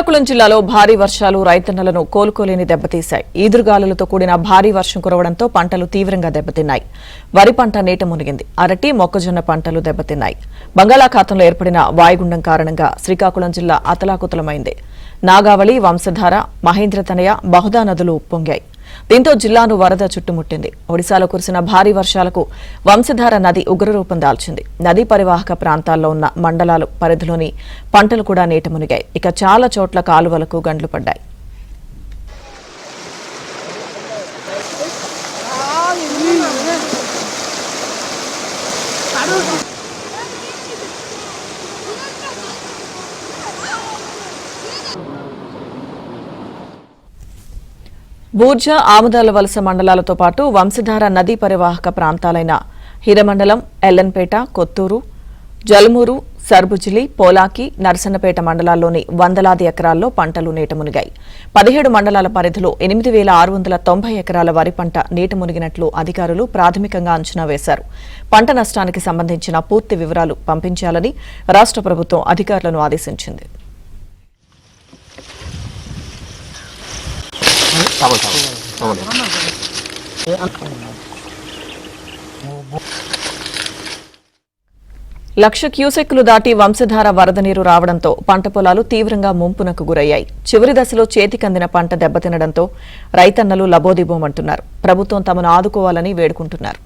శ్రీకాకుళం జిల్లాలో భారీ వర్షాలు రైతన్నలను కోలుకోలేని దెబ్బతీశాయి. ఈదురుగాలులతో కూడిన భారీ వర్షం కురవడంతో పంటలు తీవ్రంగా దెబ్బతిన్నాయి. వరి పంట నీట మునిగింది. అరటి, మొక్కజొన్న పంటలు దెబ్బతిన్నాయి. బంగాళాఖాతంలో ఏర్పడిన వాయుగుండం కారణంగా శ్రీకాకుళం జిల్లా అతలాకుతలమైంది. నాగావళి, వంశధార, మహేంద్రతనయ, బహుదా నదులు ఉప్పొంగాయి. దీంతో జిల్లాను వరద చుట్టుముట్టింది. ఒడిశాలో కురిసిన భారీ వర్షాలకు వంశధార నది ఉగ్రరూపం దాల్చింది. నదీ పరివాహక ప్రాంతాల్లో ఉన్న మండలాల పరిధిలోని పంటలు కూడా నీట మునిగాయి. ఇక చాలా చోట్ల కాలువలకు గండ్లు పడ్డాయి. బూర్జ, ఆముదాల వలస మండలాలతో పాటు వంశధార నదీ పరివాహక ప్రాంతాలైన హిరమండలం, ఎల్లన్పేట, కొత్తూరు, జలమూరు, సర్బుజిలి, పోలాకి, నరసన్నపేట మండలాల్లోని వందలాది ఎకరాల్లో పంటలు నీట మునిగాయి. 17 మండలాల పరిధిలో 8,690 ఎకరాల వరి పంట నీట మునిగినట్లు అధికారులు ప్రాథమికంగా అంచనా వేశారు. పంట నష్టానికి సంబంధించిన పూర్తి వివరాలు పంపించాలని రాష్ట్ర ప్రభుత్వం అధికారులను ఆదేశించింది. లక్ష క్యూసెక్కులు దాటి వంశధార వరద నీరు రావడంతో పంట పొలాలు తీవ్రంగా ముంపునకు గురయ్యాయి. చివరి దశలో చేతికందిన పంట దెబ్బతినడంతో రైతన్నలు లబోదిబోమంటున్నారు. ప్రభుత్వం తమను ఆదుకోవాలని వేడుకుంటున్నారు.